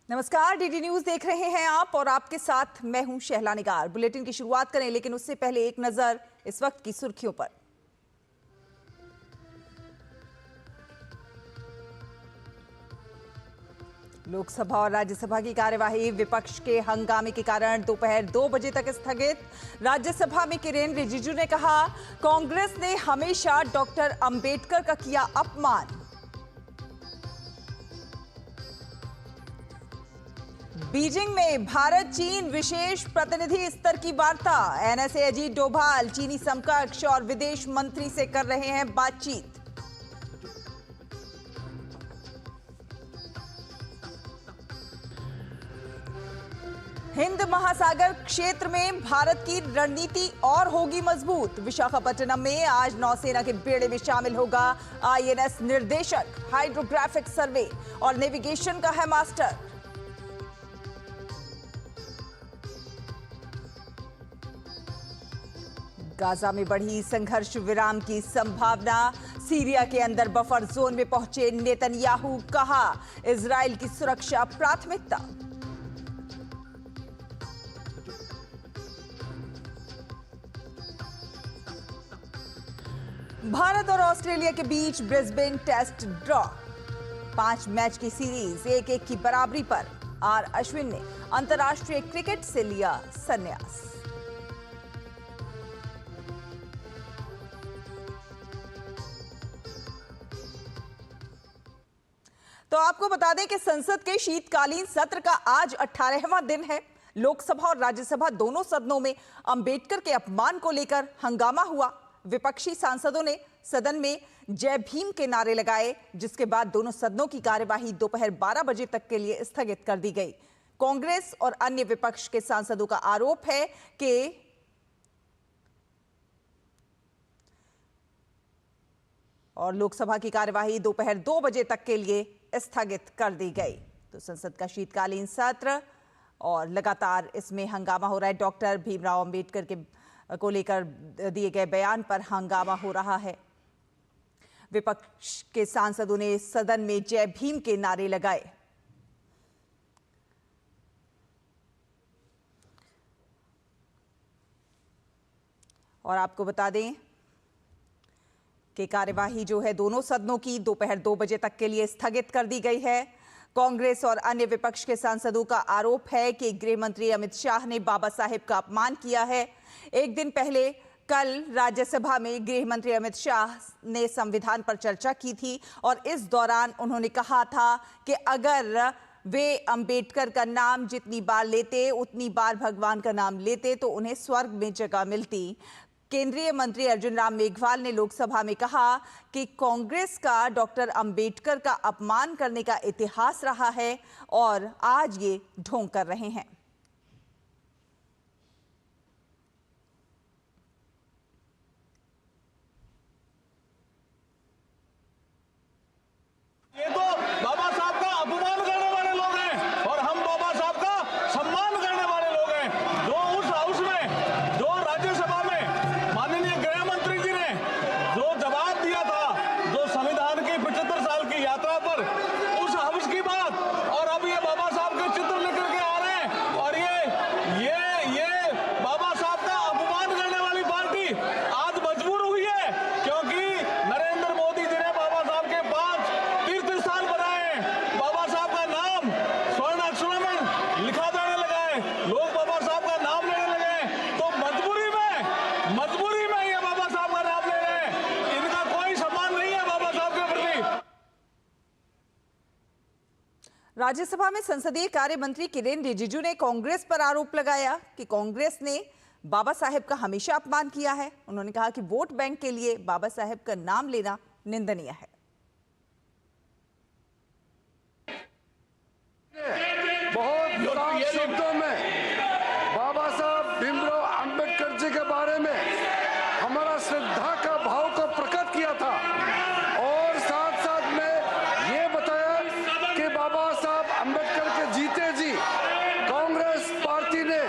नमस्कार, DD news देख रहे हैं आप और आपके साथ मैं हूं शहला निगार। बुलेटिन की शुरुआत करें, लेकिन उससे पहले एक नजर इस वक्त की सुर्खियों पर। लोकसभा और राज्यसभा की कार्यवाही विपक्ष के हंगामे के कारण दोपहर 2 बजे तक स्थगित। राज्यसभा में किरेन रिजिजू ने कहा, कांग्रेस ने हमेशा डॉक्टर अंबेडकर का किया अपमान। बीजिंग में भारत चीन विशेष प्रतिनिधि स्तर की वार्ता। एनएसए अजीत डोभाल चीनी समकक्ष और विदेश मंत्री से कर रहे हैं बातचीत। हिंद महासागर क्षेत्र में भारत की रणनीति और होगी मजबूत। विशाखापट्टनम में आज नौसेना के बेड़े में शामिल होगा आईएनएस निर्देशक। हाइड्रोग्राफिक सर्वे और नेविगेशन का है मास्टर। गाजा में बढ़ी संघर्ष विराम की संभावना। सीरिया के अंदर बफर जोन में पहुंचे नेतन्याहू, कहा इजराइल की सुरक्षा प्राथमिकता। भारत और ऑस्ट्रेलिया के बीच ब्रिस्बेन टेस्ट ड्रॉ। 5 मैच की सीरीज 1-1 की बराबरी पर। आर अश्विन ने अंतर्राष्ट्रीय क्रिकेट से लिया संन्यास। तो आपको बता दें कि संसद के शीतकालीन सत्र का आज 18वां दिन है। लोकसभा और राज्यसभा दोनों सदनों में अंबेडकर के अपमान को लेकर हंगामा हुआ। विपक्षी सांसदों ने सदन में जय भीम के नारे लगाए, जिसके बाद दोनों सदनों की कार्यवाही दोपहर 12 बजे तक के लिए स्थगित कर दी गई। कांग्रेस और अन्य विपक्ष के सांसदों का आरोप है कि और लोकसभा की कार्यवाही दोपहर 2 बजे तक के लिए स्थगित कर दी गई। तो संसद का शीतकालीन सत्र और लगातार इसमें हंगामा हो रहा है। डॉक्टर भीमराव अंबेडकर के को लेकर दिए गए बयान पर हंगामा हो रहा है। विपक्ष के सांसदों ने सदन में जय भीम के नारे लगाए। और आपको बता दें कि कार्यवाही जो है दोनों सदनों की दोपहर 2 बजे तक के लिए स्थगित कर दी गई है। कांग्रेस और अन्य विपक्ष के सांसदों का आरोप है कि गृह मंत्री अमित शाह ने बाबा साहेब का अपमान किया है। एक दिन पहले कल राज्यसभा में गृह मंत्री अमित शाह ने संविधान पर चर्चा की थी और इस दौरान उन्होंने कहा था कि अगर वे अंबेडकर का नाम जितनी बार लेते उतनी बार भगवान का नाम लेते तो उन्हें स्वर्ग में जगह मिलती। केंद्रीय मंत्री अर्जुन राम मेघवाल ने लोकसभा में कहा कि कांग्रेस का डॉक्टर अंबेडकर का अपमान करने का इतिहास रहा है और आज ये ढोंग कर रहे हैं। ये तो बाबा साहब का अपमान करने वाले लोग हैं और हम बाबा साहब का सम्मान करने वाले लोग हैं। जो उस हाउस में, जो राज्यसभा में माननीय गृह मंत्री जी ने जो जवाब दिया था, जो संविधान की 75 साल की यात्रा पर, उस हाउस की बात, और अब ये बाबा साहब के चित्र लेकर के आ रहे हैं और ये बाबा साहब का अपमान करने वाली पार्टी आज मजबूर हुई है, क्योंकि नरेंद्र मोदी जी ने बाबा साहब के 5 तीर्थ स्थान बनाए हैं। बाबा साहब का नाम स्वर्ण अक्षरों में लिखा जाने लगा है, लोग बाबा साहब का नाम लेने लगे हैं। तो मजबूरी में ये बाबा साहब का नाम ले रहे हैं। इनका कोई सम्मान नहीं है बाबा साहब के प्रति। राज्यसभा में संसदीय कार्य मंत्री किरेन रिजिजू ने कांग्रेस पर आरोप लगाया कि कांग्रेस ने बाबा साहेब का हमेशा अपमान किया है। उन्होंने कहा कि वोट बैंक के लिए बाबा साहेब का नाम लेना निंदनीय है। बहुत साफ शब्दों में बाबा साहब भीमराव अंबेडकर जी के बारे में हमारा श्रद्धा का भाव को प्रकट किया था और साथ साथ में ये बताया कि बाबा साहब अंबेडकर के जीते जी कांग्रेस पार्टी ने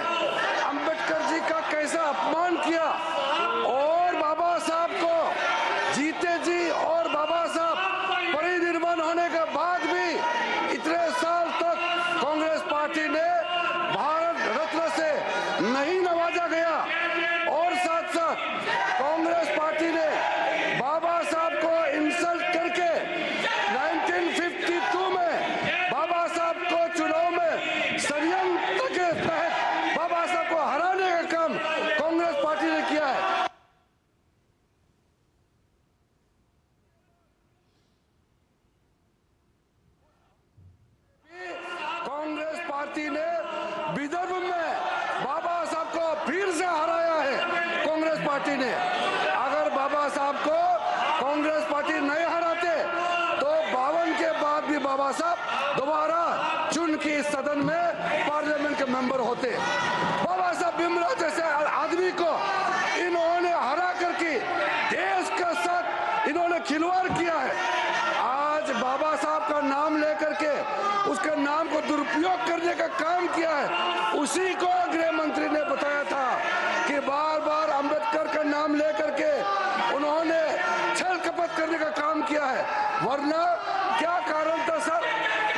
अंबेडकर जी का कैसा अपमान किया और पार्टी ने। अगर बाबा साहब को कांग्रेस पार्टी नहीं हराते तो 52 के बाद भी बाबा साहब दोबारा चुन के इस सदन में पार्लियामेंट के मेंबर होते। बाबा साहब भीमराव जैसे आदमी को इन्होंने हरा करके देश के साथ इन्होंने खिलवाड़ किया है। आज बाबा साहब का नाम लेकर के उसके नाम को दुरुपयोग करने का काम किया है। उसी को गृह मंत्री ने बताया था कि बार बार अंबेडकर का नाम लेकर के उन्होंने छल कपट करने का काम किया है। वरना क्या कारण था सर?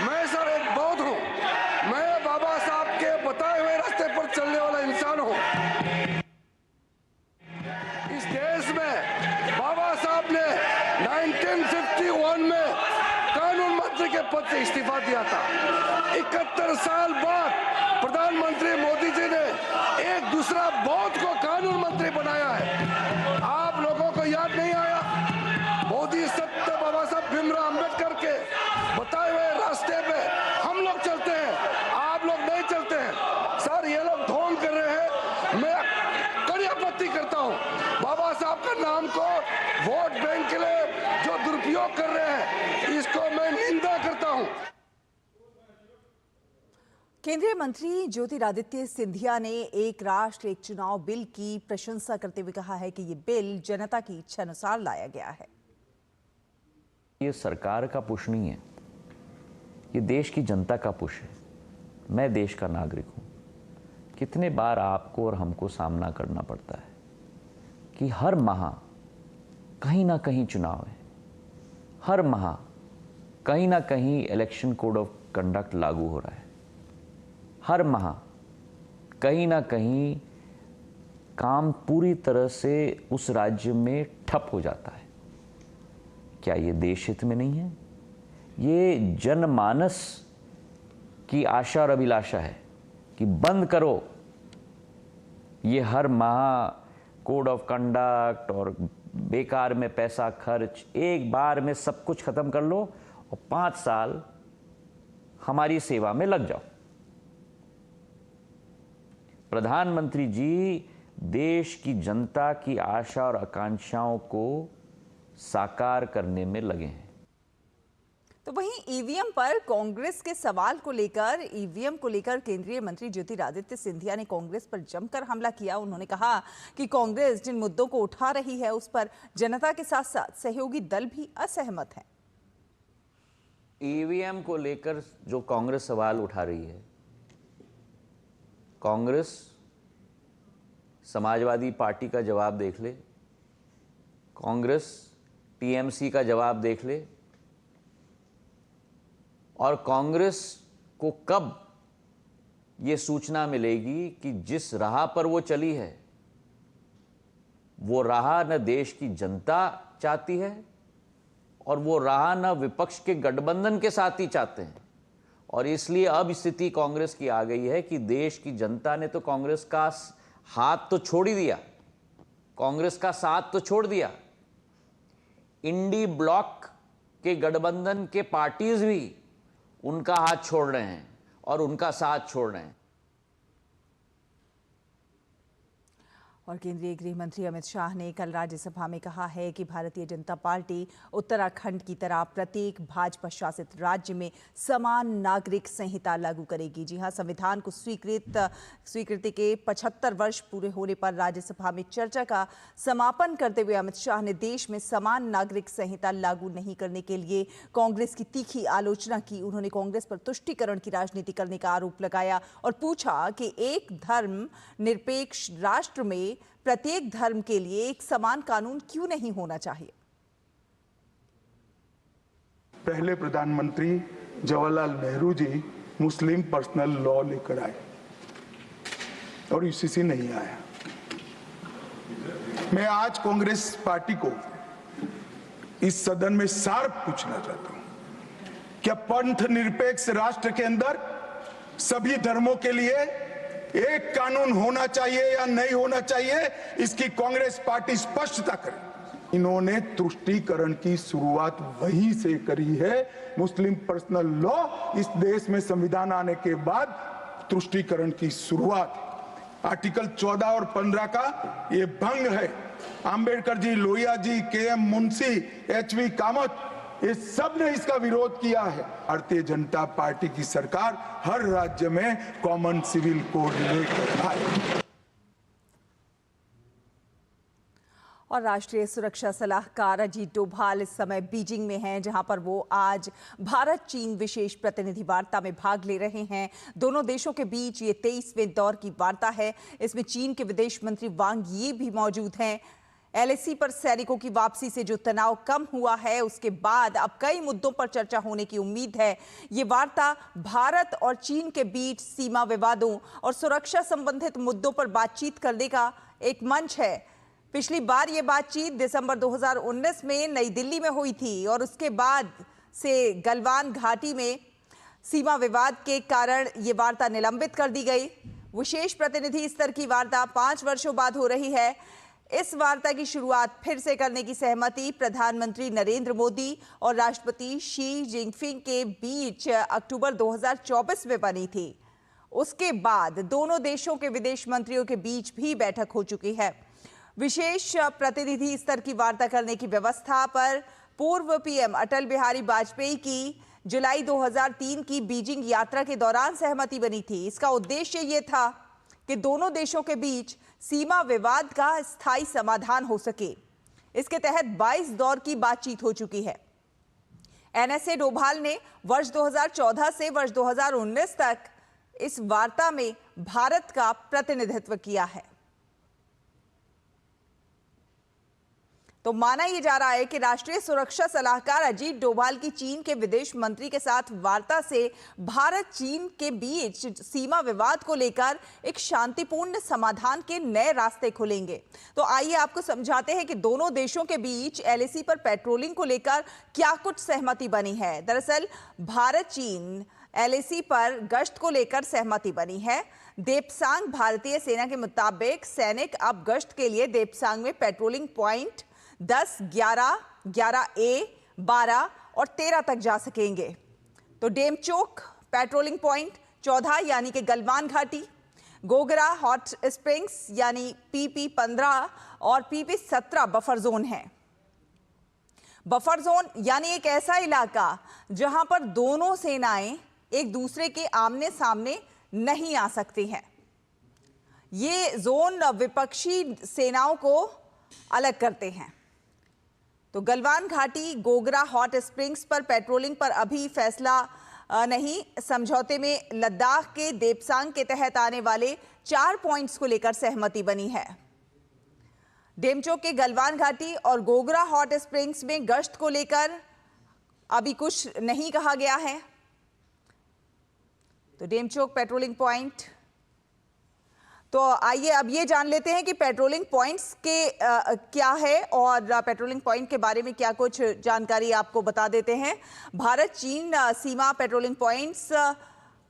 मैं सर एक बौद्ध हूँ, मैं बाबा साहब के बताए हुए रास्ते पर चलने वाला इंसान हूँ। इस देश में बाबा साहब ने 1951 में कानून मंत्री के पद से इस्तीफा दिया था। 71 साल बाद प्रधानमंत्री मोदी जी ने एक दूसरा बौद्ध को कानून मंत्री बनाया है। आप लोगों को याद नहीं आया? मोदी सत्य बाबा साहब भीमराव अंबेडकर के बताए हुए रास्ते पे हम लोग चलते हैं, आप लोग नहीं चलते हैं। सर ये लोग ढोंग कर रहे हैं, मैं कड़ी आपत्ति करता हूँ। बाबा साहब का नाम को वोट बैंक के लिए जो दुरुपयोग कर रहे हैं, इसको मैं निंदा करता हूँ। केंद्रीय मंत्री ज्योतिरादित्य सिंधिया ने एक राष्ट्र एक चुनाव बिल की प्रशंसा करते हुए कहा है कि ये बिल जनता की इच्छा अनुसार लाया गया है। ये सरकार का पुश नहीं है, ये देश की जनता का पुश है। मैं देश का नागरिक हूं। कितने बार आपको और हमको सामना करना पड़ता है कि हर माह कहीं ना कहीं चुनाव है, हर माह कहीं ना कहीं इलेक्शन कोड ऑफ कंडक्ट लागू हो रहा है, हर माह कहीं ना कहीं काम पूरी तरह से उस राज्य में ठप हो जाता है। क्या ये देश हित में नहीं है? ये जनमानस की आशा और अभिलाषा है कि बंद करो ये हर माह कोड ऑफ कंडक्ट और बेकार में पैसा खर्च, एक बार में सब कुछ खत्म कर लो और 5 साल हमारी सेवा में लग जाओ। प्रधानमंत्री जी देश की जनता की आशा और आकांक्षाओं को साकार करने में लगे हैं। तो वहीं ईवीएम पर कांग्रेस के सवाल को लेकर केंद्रीय मंत्री ज्योतिरादित्य सिंधिया ने कांग्रेस पर जमकर हमला किया। उन्होंने कहा कि कांग्रेस जिन मुद्दों को उठा रही है उस पर जनता के साथ साथ सहयोगी दल भी असहमत हैं। ईवीएम को लेकर जो कांग्रेस सवाल उठा रही है, कांग्रेस समाजवादी पार्टी का जवाब देख ले, कांग्रेस टीएमसी का जवाब देख ले, और कांग्रेस को कब ये सूचना मिलेगी कि जिस राह पर वो चली है वो राह न देश की जनता चाहती है और वो राह न विपक्ष के गठबंधन के साथ ही चाहते हैं। और इसलिए अब स्थिति कांग्रेस की आ गई है कि देश की जनता ने तो कांग्रेस का हाथ तो छोड़ ही दिया, कांग्रेस का साथ तो छोड़ दिया, इंडी ब्लॉक के गठबंधन के पार्टीज भी उनका हाथ छोड़ रहे हैं और उनका साथ छोड़ रहे हैं। और केंद्रीय गृह मंत्री अमित शाह ने कल राज्यसभा में कहा है कि भारतीय जनता पार्टी उत्तराखंड की तरह प्रत्येक भाजपा शासित राज्य में समान नागरिक संहिता लागू करेगी। जी हां, संविधान को स्वीकृति के 75 वर्ष पूरे होने पर राज्यसभा में चर्चा का समापन करते हुए अमित शाह ने देश में समान नागरिक संहिता लागू नहीं करने के लिए कांग्रेस की तीखी आलोचना की। उन्होंने कांग्रेस पर तुष्टीकरण की राजनीति करने का आरोप लगाया और पूछा कि एक धर्म निरपेक्ष राष्ट्र में प्रत्येक धर्म के लिए एक समान कानून क्यों नहीं होना चाहिए। पहले प्रधानमंत्री जवाहरलाल नेहरू जी मुस्लिम पर्सनल लॉ लेकर आए और यूसीसी नहीं आया। मैं आज कांग्रेस पार्टी को इस सदन में साफ पूछना चाहता हूं, क्या पंथ निरपेक्ष राष्ट्र के अंदर सभी धर्मों के लिए एक कानून होना चाहिए या नहीं होना चाहिए? इसकी कांग्रेस पार्टी स्पष्टता करे। इन्होंने तुष्टीकरण की शुरुआत वहीं से करी है। मुस्लिम पर्सनल लॉ इस देश में संविधान आने के बाद तुष्टीकरण की शुरुआत। आर्टिकल 14 और 15 का ये भंग है। अंबेडकर जी, लोहिया जी, के.एम. मुंशी, एच.वी. कामत, ये सब ने इसका विरोध किया है। भारतीय जनता पार्टी की सरकार हर राज्य में कॉमन सिविल कोड लेकर आए। और राष्ट्रीय सुरक्षा सलाहकार अजीत डोभाल इस समय बीजिंग में हैं, जहां पर वो आज भारत चीन विशेष प्रतिनिधि वार्ता में भाग ले रहे हैं। दोनों देशों के बीच ये 23वें दौर की वार्ता है। इसमें चीन के विदेश मंत्री वांग यी भी मौजूद हैं। एलएसी पर सैनिकों की वापसी से जो तनाव कम हुआ है, उसके बाद अब कई मुद्दों पर चर्चा होने की उम्मीद है। ये वार्ता भारत और चीन के बीच सीमा विवादों और सुरक्षा संबंधित मुद्दों पर बातचीत करने का एक मंच है। पिछली बार ये बातचीत दिसंबर 2019 में नई दिल्ली में हुई थी और उसके बाद से गलवान घाटी में सीमा विवाद के कारण ये वार्ता निलंबित कर दी गई। विशेष प्रतिनिधि स्तर की वार्ता 5 वर्षों बाद हो रही है। इस वार्ता की शुरुआत फिर से करने की सहमति प्रधानमंत्री नरेंद्र मोदी और राष्ट्रपति शी जिनपिंग के बीच अक्टूबर 2024 में बनी थी। उसके बाद दोनों देशों के विदेश मंत्रियों के बीच भी बैठक हो चुकी है। विशेष प्रतिनिधि स्तर की वार्ता करने की व्यवस्था पर पूर्व पीएम अटल बिहारी वाजपेयी की जुलाई 2003 की बीजिंग यात्रा के दौरान सहमति बनी थी। इसका उद्देश्य ये था कि दोनों देशों के बीच सीमा विवाद का स्थायी समाधान हो सके। इसके तहत 22 दौर की बातचीत हो चुकी है। एनएसए डोभाल ने वर्ष 2014 से वर्ष 2019 तक इस वार्ता में भारत का प्रतिनिधित्व किया है। तो माना यह जा रहा है कि राष्ट्रीय सुरक्षा सलाहकार अजीत डोभाल की चीन के विदेश मंत्री के साथ वार्ता से भारत चीन के बीच सीमा विवाद को लेकर एक शांतिपूर्ण समाधान के नए रास्ते खुलेंगे। तो आइए आपको समझाते हैं कि दोनों देशों के बीच एलएसी पर पेट्रोलिंग को लेकर क्या कुछ सहमति बनी है। दरअसल भारत चीन एलएसी पर गश्त को लेकर सहमति बनी है। देपसांग भारतीय सेना के मुताबिक सैनिक अब गश्त के लिए देपसांग में पेट्रोलिंग पॉइंट 10, 11, 11A, 12 और 13 तक जा सकेंगे। तो डेमचोक पेट्रोलिंग पॉइंट 14 यानी कि गलवान घाटी, गोगरा हॉट स्प्रिंग्स यानी PP 15 और PP 17 बफर जोन है। बफर जोन यानी एक ऐसा इलाका जहां पर दोनों सेनाएं एक दूसरे के आमने सामने नहीं आ सकती हैं। ये जोन विपक्षी सेनाओं को अलग करते हैं। तो गलवान घाटी, गोगरा हॉट स्प्रिंग्स पर पेट्रोलिंग पर अभी फैसला नहीं। समझौते में लद्दाख के देपसांग के तहत आने वाले 4 पॉइंट्स को लेकर सहमति बनी है। डेमचोक के गलवान घाटी और गोगरा हॉट स्प्रिंग्स में गश्त को लेकर अभी कुछ नहीं कहा गया है। तो डेमचोक पेट्रोलिंग पॉइंट, तो आइए अब ये जान लेते हैं कि पेट्रोलिंग पॉइंट्स के क्या है और पेट्रोलिंग पॉइंट के बारे में क्या कुछ जानकारी आपको बता देते हैं। भारत चीन सीमा पेट्रोलिंग पॉइंट्स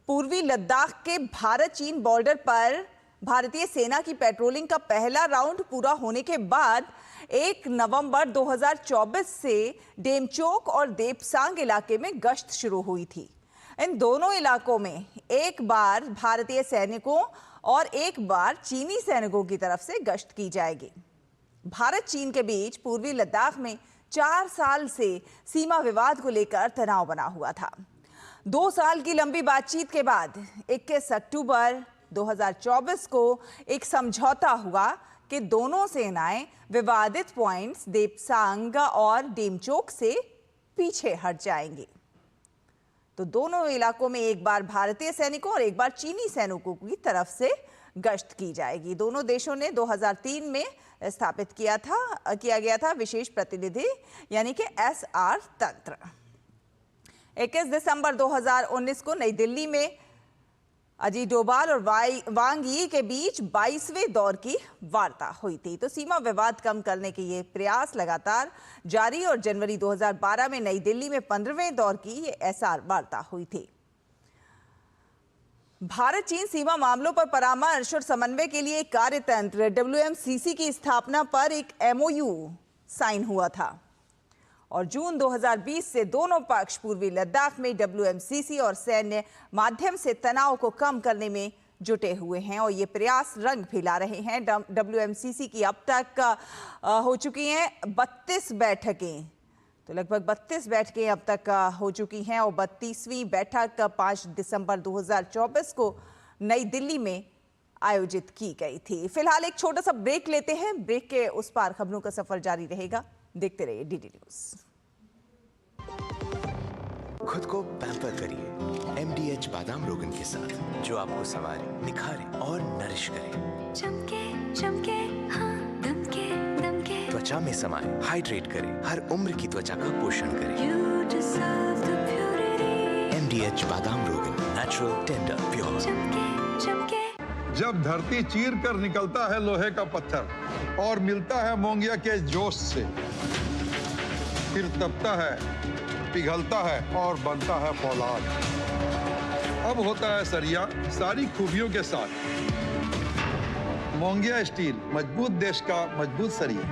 पूर्वी लद्दाख के भारत चीन बॉर्डर पर भारतीय सेना की पेट्रोलिंग का पहला राउंड पूरा होने के बाद 1 नवंबर 2024 से डेमचोक और देपसांग इलाके में गश्त शुरू हुई थी। इन दोनों इलाकों में एक बार भारतीय सैनिकों और एक बार चीनी सैनिकों की तरफ से गश्त की जाएगी। भारत चीन के बीच पूर्वी लद्दाख में 4 साल से सीमा विवाद को लेकर तनाव बना हुआ था। 2 साल की लंबी बातचीत के बाद 21 अक्टूबर 2024 को एक समझौता हुआ कि दोनों सेनाएं विवादित पॉइंट्स देपसांग और डेमचोक से पीछे हट जाएंगी। तो दोनों इलाकों में एक बार भारतीय सैनिकों और एक बार चीनी सैनिकों की तरफ से गश्त की जाएगी। दोनों देशों ने 2003 में स्थापित किया गया था विशेष प्रतिनिधि यानी कि SR तंत्र। 21 दिसंबर 2019 को नई दिल्ली में अजीत डोभाल और वांग यी के बीच 22वें दौर की वार्ता हुई थी। तो सीमा विवाद कम करने के ये प्रयास लगातार जारी और जनवरी 2012 में नई दिल्ली में 15वें दौर की ये SR वार्ता हुई थी। भारत चीन सीमा मामलों पर परामर्श और समन्वय के लिए कार्यतंत्र WMCC की स्थापना पर एक MOU साइन हुआ था और जून 2020 से दोनों पक्ष पूर्वी लद्दाख में WMCC और सैन्य माध्यम से तनाव को कम करने में जुटे हुए हैं और ये प्रयास रंग भी ला रहे हैं। WMCC की अब तक हो चुकी हैं 32 बैठकें, तो लगभग 32 बैठकें अब तक हो चुकी हैं और 32वीं बैठक 5 दिसंबर 2024 को नई दिल्ली में आयोजित की गई थी। फिलहाल एक छोटा सा ब्रेक लेते हैं, ब्रेक के उस पार खबरों का सफर जारी रहेगा। देखते रहिए DD न्यूज़। खुद को पैम्पर करिए MDH बादाम रोगन के साथ, जो आपको संवारे, निखारे और नरिश करे। चमके चमके हाँ, दमके दमके, त्वचा में समाए, हाइड्रेट करे, हर उम्र की त्वचा का पोषण करे। You deserve the purity. MDH बादाम रोगन, नेचुरल, टेंडर, प्योर। चमके चमके, जब धरती चीर कर निकलता है लोहे का पत्थर और मिलता है मोंगिया के जोश से, फिर तपता है, पिघलता है और बनता है फौलाद। अब होता है सरिया सारी खूबियों के साथ। मोंगिया स्टील, मजबूत देश का मजबूत सरिया।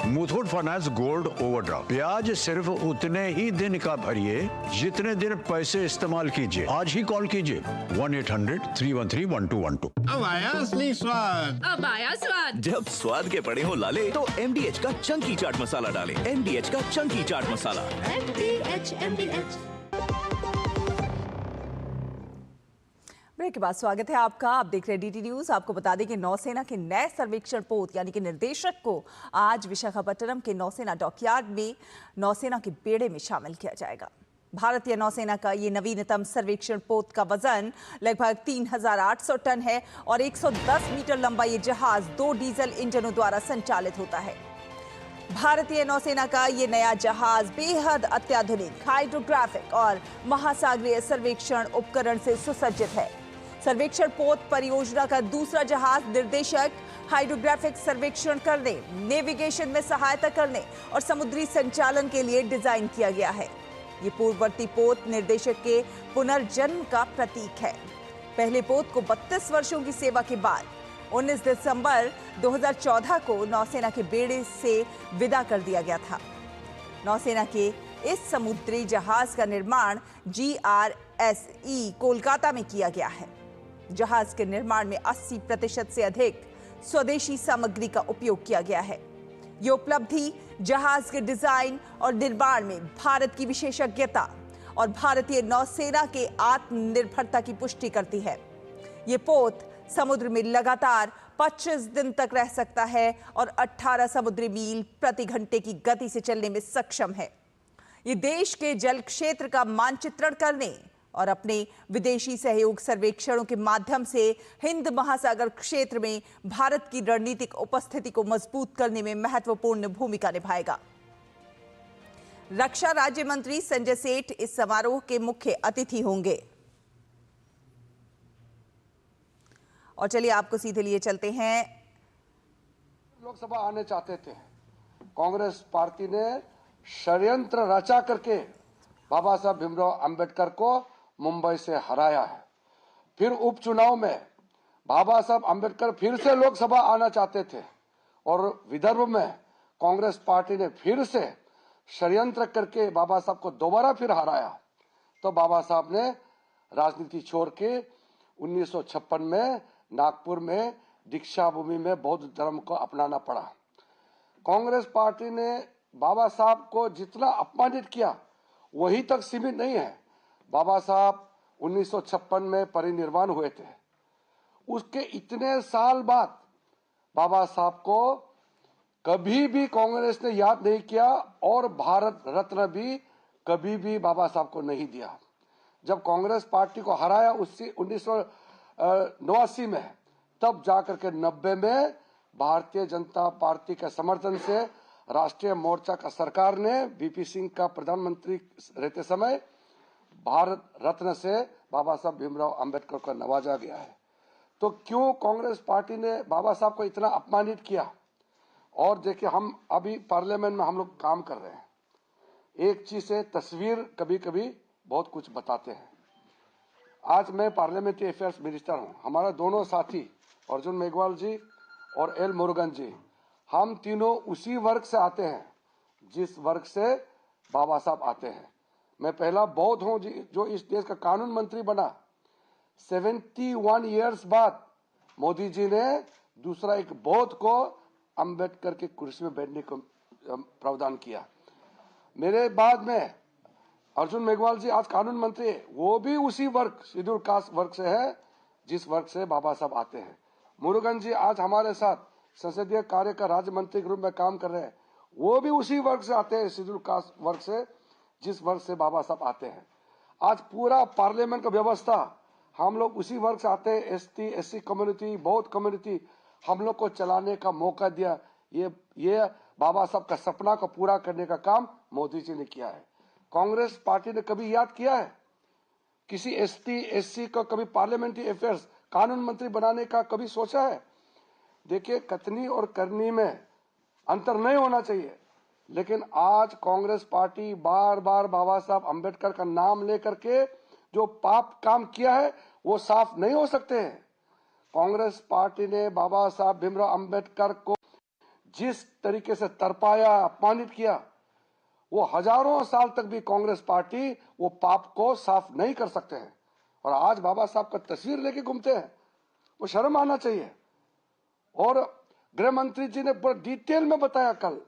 मुथूट फाइनेंस गोल्ड ओवरड्राफ्ट, ब्याज सिर्फ उतने ही दिन का भरिए जितने दिन पैसे इस्तेमाल कीजिए। आज ही कॉल कीजिए 1-800-313-1212। अब आया असली स्वाद। अब आया स्वाद। जब स्वाद के पड़े हो लाले तो MDH का चंकी चाट मसाला डालें। MDH का चंकी चाट मसाला। MDH। ब्रेक के बाद स्वागत है आपका। आप देख रहे हैं DD न्यूज़। आपको बता दें कि नौसेना के नए सर्वेक्षण पोत यानी कि निर्देशक को आज विशाखापट्टनम के नौसेना डॉकयार्ड में नौसेना के बेड़े में शामिल किया जाएगा। भारतीय नौसेना का ये नवीनतम सर्वेक्षण पोत का वजन लगभग 3800 टन है और 110 मीटर लंबा ये जहाज 2 डीजल इंजनों द्वारा संचालित होता है। भारतीय नौसेना का ये नया जहाज बेहद अत्याधुनिक हाइड्रोग्राफिक और महासागरीय सर्वेक्षण उपकरण से सुसज्जित है। सर्वेक्षण पोत परियोजना का दूसरा जहाज निर्देशक हाइड्रोग्राफिक सर्वेक्षण करने, नेविगेशन में सहायता करने और समुद्री संचालन के लिए डिजाइन किया गया है। ये पूर्ववर्ती पोत निर्देशक के पुनर्जन्म का प्रतीक है। पहले पोत को 32 वर्षों की सेवा के बाद 19 दिसंबर 2014 को नौसेना के बेड़े से विदा कर दिया गया था। नौसेना के इस समुद्री जहाज का निर्माण GRSE कोलकाता में किया गया है। जहाज के निर्माण में 80% से अधिक स्वदेशी सामग्री का उपयोग किया गया है। ये उपलब्धि जहाज के डिजाइन और निर्माण में भारत की विशेषज्ञता और भारतीय नौसेना के आत्मनिर्भरता की पुष्टि करती है। ये पोत समुद्र में लगातार 25 दिन तक रह सकता है और 18 समुद्री मील प्रति घंटे की गति से चलने में सक्षम है। ये देश के जल क्षेत्र का मानचित्रण करने और अपने विदेशी सहयोग सर्वेक्षणों के माध्यम से हिंद महासागर क्षेत्र में भारत की रणनीतिक उपस्थिति को मजबूत करने में महत्वपूर्ण भूमिका निभाएगा। रक्षा राज्य मंत्री संजय सेठ इस समारोह के मुख्य अतिथि होंगे। और चलिए आपको सीधे लिए चलते हैं। लोकसभा आने चाहते थे, कांग्रेस पार्टी ने षड्यंत्र रचा करके बाबा साहब भीमराव अंबेडकर को मुंबई से हराया है। फिर उपचुनाव में बाबा साहब अंबेडकर फिर से लोकसभा आना चाहते थे और विदर्भ में कांग्रेस पार्टी ने फिर से षड्यंत्र करके बाबा साहब को दोबारा फिर हराया। तो बाबा साहब ने राजनीति छोड़ के 1956 में नागपुर में दीक्षा भूमि में बौद्ध धर्म को अपनाना पड़ा। कांग्रेस पार्टी ने बाबा साहब को जितना अपमानित किया वही तक सीमित नहीं है। बाबा साहब 1956 में परिनिर्वाण हुए थे। उसके इतने साल बाद बाबा साहब को कभी भी कांग्रेस ने याद नहीं किया और भारत रत्न भी कभी भी बाबा साहब को नहीं दिया। जब कांग्रेस पार्टी को हराया उससे 1989 में, तब जाकर के 90 में भारतीय जनता पार्टी के समर्थन से राष्ट्रीय मोर्चा का सरकार ने VP सिंह का प्रधानमंत्री रहते समय भारत रत्न से बाबा साहब भीमराव अंबेडकर को नवाजा गया है। तो क्यों कांग्रेस पार्टी ने बाबा साहब को इतना अपमानित किया? और देखिए, हम अभी पार्लियामेंट में हम लोग काम कर रहे हैं। एक चीज से तस्वीर कभी कभी बहुत कुछ बताते हैं। आज मैं पार्लियामेंट्री अफेयर्स मिनिस्टर हूं। हमारा दोनों साथी अर्जुन मेघवाल जी और एल मुरुगन जी, हम तीनों उसी वर्ग से आते हैं जिस वर्ग से बाबा साहब आते हैं। मैं पहला बौद्ध हूं जो इस देश का कानून मंत्री बना। 71 ईयर्स बाद मोदी जी ने दूसरा एक बौद्ध को अंबेडकर के कुर्सी में बैठने को प्रावधान किया। मेरे बाद में अर्जुन मेघवाल जी आज कानून मंत्री है, वो भी उसी वर्ग शेड्यूल कास्ट वर्ग से है जिस वर्ग से बाबा साहब आते हैं। मुरुगन जी आज हमारे साथ संसदीय कार्य का राज्य मंत्री के रूप में काम कर रहे हैं, वो भी उसी वर्ग से आते हैं, शेड्यूल कास्ट वर्ग से जिस वर्ग से बाबा साहब आते हैं। आज पूरा पार्लियामेंट का व्यवस्था हम लोग उसी वर्ग से आते हैं, एसटी एससी कम्युनिटी, बौद्ध कम्युनिटी, हम लोग को चलाने का मौका दिया। ये बाबा साहब का सपना को पूरा करने का काम मोदी जी ने किया है। कांग्रेस पार्टी ने कभी याद किया है किसी एसटी एससी को कभी पार्लियामेंट्री अफेयर्स कानून मंत्री बनाने का कभी सोचा है? देखिए, कथनी और करनी में अंतर नहीं होना चाहिए, लेकिन आज कांग्रेस पार्टी बार बार बाबा साहब अंबेडकर का नाम लेकर के जो पाप काम किया है वो साफ नहीं हो सकते हैं। कांग्रेस पार्टी ने बाबा साहब भीमराव अंबेडकर को जिस तरीके से तरपाया, अपमानित किया, वो हजारों साल तक भी कांग्रेस पार्टी वो पाप को साफ नहीं कर सकते हैं। और आज बाबा साहब का तस्वीर लेके घूमते हैं, वो शर्म आना चाहिए। और गृह मंत्री जी ने बड़े डिटेल में बताया कल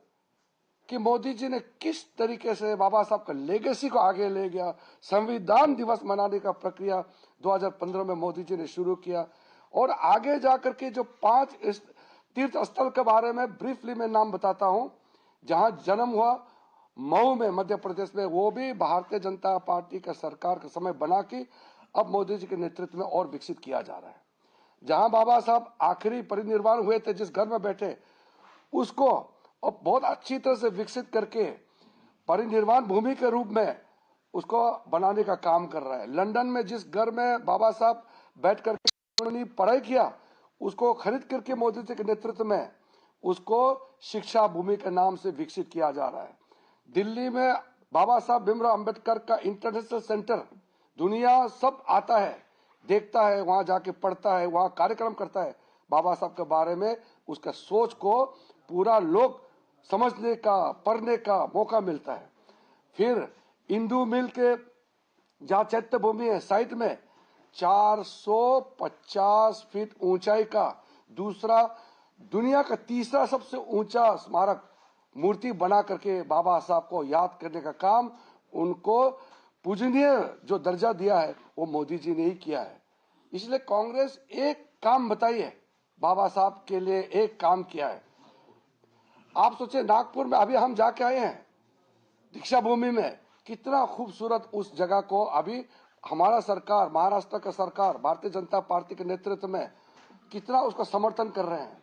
कि मोदी जी ने किस तरीके से बाबा साहब का लेगेसी को आगे ले गया। संविधान दिवस मनाने का प्रक्रिया 2015 में मोदी जी ने शुरू किया और आगे जाकर के जो 5 तीर्थ स्थल के बारे में ब्रीफली मैं नाम बताता हूं, जहां जन्म हुआ मऊ में मध्य प्रदेश में, वो भी भारतीय जनता पार्टी का सरकार का समय बना के अब मोदी जी के नेतृत्व में और विकसित किया जा रहा है। जहां बाबा साहब आखिरी परिनिर्वाण हुए थे, जिस घर में बैठे, उसको अब बहुत अच्छी तरह से विकसित करके परिनिर्वाण भूमि के रूप में उसको बनाने का काम कर रहा है। लंदन में जिस घर में बाबा साहब बैठ करके पढ़ाई किया, उसको खरीद करके मोदी जी के नेतृत्व में उसको शिक्षा भूमि के नाम से विकसित किया जा रहा है। दिल्ली में बाबा साहब भीमराव अंबेडकर का इंटरनेशनल सेंटर, दुनिया सब आता है, देखता है, वहां जाके पढ़ता है, वहां कार्यक्रम करता है। बाबा साहब के बारे में उसका सोच को पूरा लोग समझने का, पढ़ने का मौका मिलता है। फिर इंदू मिल के जहाँ चैत्य भूमि है साइड में 450 फीट ऊंचाई का दूसरा, दुनिया का तीसरा सबसे ऊंचा स्मारक मूर्ति बना करके बाबा साहब को याद करने का काम, उनको पूजनीय जो दर्जा दिया है वो मोदी जी ने ही किया है। इसलिए कांग्रेस एक काम बताइए, बाबा साहब के लिए एक काम किया है। आप सोचे, नागपुर में अभी हम जाके आए हैं, दीक्षा भूमि में, कितना खूबसूरत उस जगह को अभी हमारा सरकार, महाराष्ट्र का सरकार, भारतीय जनता पार्टी के नेतृत्व में कितना उसका समर्थन कर रहे हैं।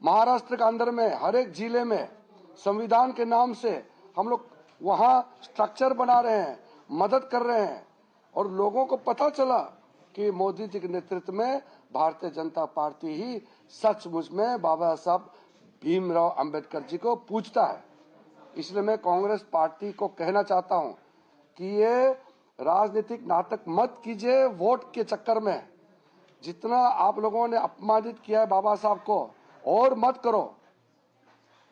महाराष्ट्र के अंदर में हर एक जिले में संविधान के नाम से हम लोग वहां स्ट्रक्चर बना रहे हैं, मदद कर रहे हैं, और लोगों को पता चला कि मोदी जी के नेतृत्व में भारतीय जनता पार्टी ही सचमुच में बाबा साहब भीमराव अंबेडकर जी को पूजता है। इसलिए मैं कांग्रेस पार्टी को कहना चाहता हूं कि ये राजनीतिक नाटक मत कीजिए वोट के चक्कर में। जितना आप लोगों ने अपमानित किया है बाबा साहब को, और मत करो।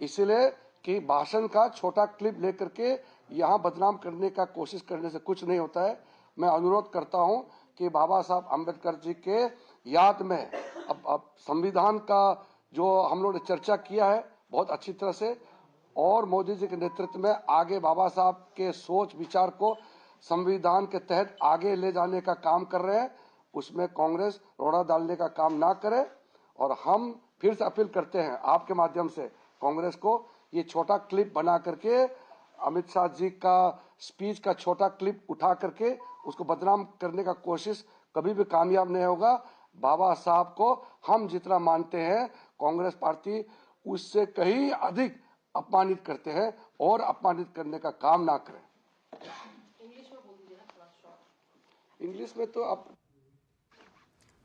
इसलिए कि भाषण का छोटा क्लिप लेकर के यहाँ बदनाम करने का कोशिश करने से कुछ नहीं होता है। मैं अनुरोध करता हूं कि बाबा साहब अंबेडकर जी के याद में अब संविधान का जो हम लोग ने चर्चा किया है बहुत अच्छी तरह से, और मोदी जी के नेतृत्व में आगे बाबा साहब के सोच विचार को संविधान के तहत आगे ले जाने का काम कर रहे हैं। उसमें कांग्रेस रोड़ा डालने का काम ना करे। और हम फिर से अपील करते हैं आपके माध्यम से कांग्रेस को, ये छोटा क्लिप बना करके अमित शाह जी का स्पीच का छोटा क्लिप उठा करके उसको बदनाम करने का कोशिश कभी भी कामयाब नहीं होगा। बाबा साहब को हम जितना मानते हैं, कांग्रेस पार्टी उससे कहीं अधिक अपमानित करते हैं, और अपमानित करने का काम ना करें। इंग्लिश में तो आप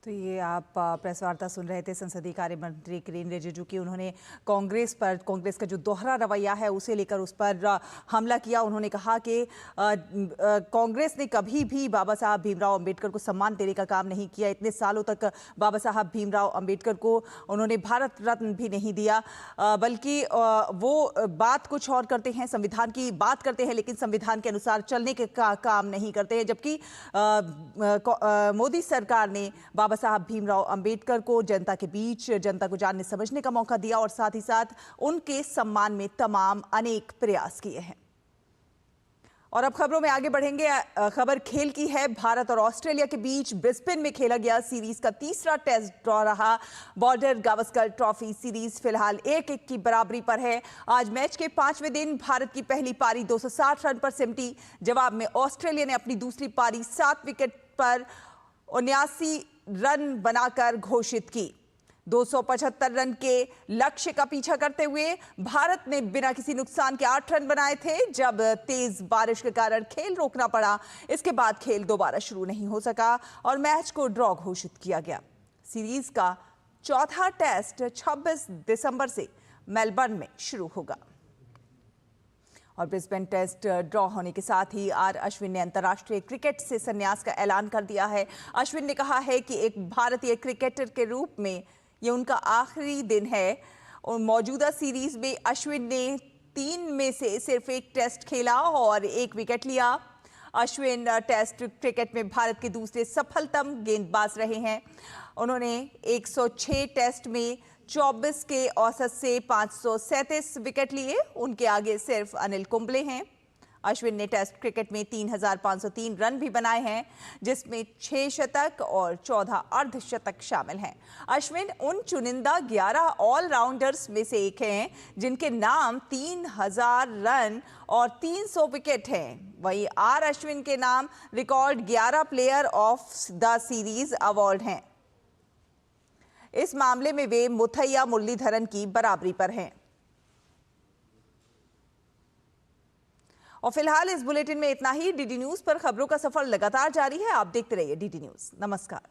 तो ये आप प्रेस वार्ता सुन रहे थे संसदीय कार्य मंत्री किरेन रिजिजू की। उन्होंने कांग्रेस का जो दोहरा रवैया है उसे लेकर उस पर हमला किया। उन्होंने कहा कि कांग्रेस ने कभी भी बाबा साहब भीमराव अंबेडकर को सम्मान देने का काम नहीं किया। इतने सालों तक बाबा साहब भीमराव अंबेडकर को उन्होंने भारत रत्न भी नहीं दिया, बल्कि वो बात कुछ और करते हैं, संविधान की बात करते हैं, लेकिन संविधान के अनुसार चलने के काम नहीं करते हैं। जबकि मोदी सरकार ने बाबा साहब भीमराव अंबेडकर को जनता के बीच, जनता को जानने समझने का मौका दिया और साथ ही साथ उनके सम्मान में तमाम अनेक प्रयास किए हैं। और अब खबरों में आगे बढ़ेंगे। खबर खेल की है। भारत और ऑस्ट्रेलिया के बीच ब्रिस्बेन में खेला गया सीरीज का तीसरा टेस्ट ड्रॉ रहा। बॉर्डर गावस्कर ट्रॉफी सीरीज फिलहाल 1-1 की बराबरी पर है। आज मैच के 5वें दिन भारत की पहली पारी 260 रन पर सिमटी। जवाब में ऑस्ट्रेलिया ने अपनी दूसरी पारी 7 विकेट पर 79 रन बनाकर घोषित की। 275 रन के लक्ष्य का पीछा करते हुए भारत ने बिना किसी नुकसान के 8 रन बनाए थे। जब तेज बारिश के कारण खेल रोकना पड़ा, इसके बाद खेल दोबारा शुरू नहीं हो सका और मैच को ड्रॉ घोषित किया गया। सीरीज का चौथा टेस्ट 26 दिसंबर से मेलबर्न में शुरू होगा। और ब्रिस्बेन टेस्ट ड्रॉ होने के साथ ही आर अश्विन ने अंतर्राष्ट्रीय क्रिकेट से संन्यास का ऐलान कर दिया है। अश्विन ने कहा है कि एक भारतीय क्रिकेटर के रूप में ये उनका आखिरी दिन है। और मौजूदा सीरीज में अश्विन ने 3 में से सिर्फ 1 टेस्ट खेला और 1 विकेट लिया। अश्विन टेस्ट क्रिकेट में भारत के दूसरे सफलतम गेंदबाज रहे हैं। उन्होंने 106 टेस्ट में 24 के औसत से 537 विकेट लिए। उनके आगे सिर्फ अनिल कुंबले हैं। अश्विन ने टेस्ट क्रिकेट में 3503 रन भी बनाए हैं, जिसमें 6 शतक और 14 अर्धशतक शामिल हैं। अश्विन उन चुनिंदा 11 ऑलराउंडर्स में से एक हैं जिनके नाम 3000 रन और 300 विकेट हैं। वहीं आर अश्विन के नाम record 11 player of the series award हैं। इस मामले में वे मुथैया मुरलीधरन की बराबरी पर हैं। और फिलहाल इस बुलेटिन में इतना ही। डीडी न्यूज पर खबरों का सफर लगातार जारी है। आप देखते रहिए डीडी न्यूज। नमस्कार।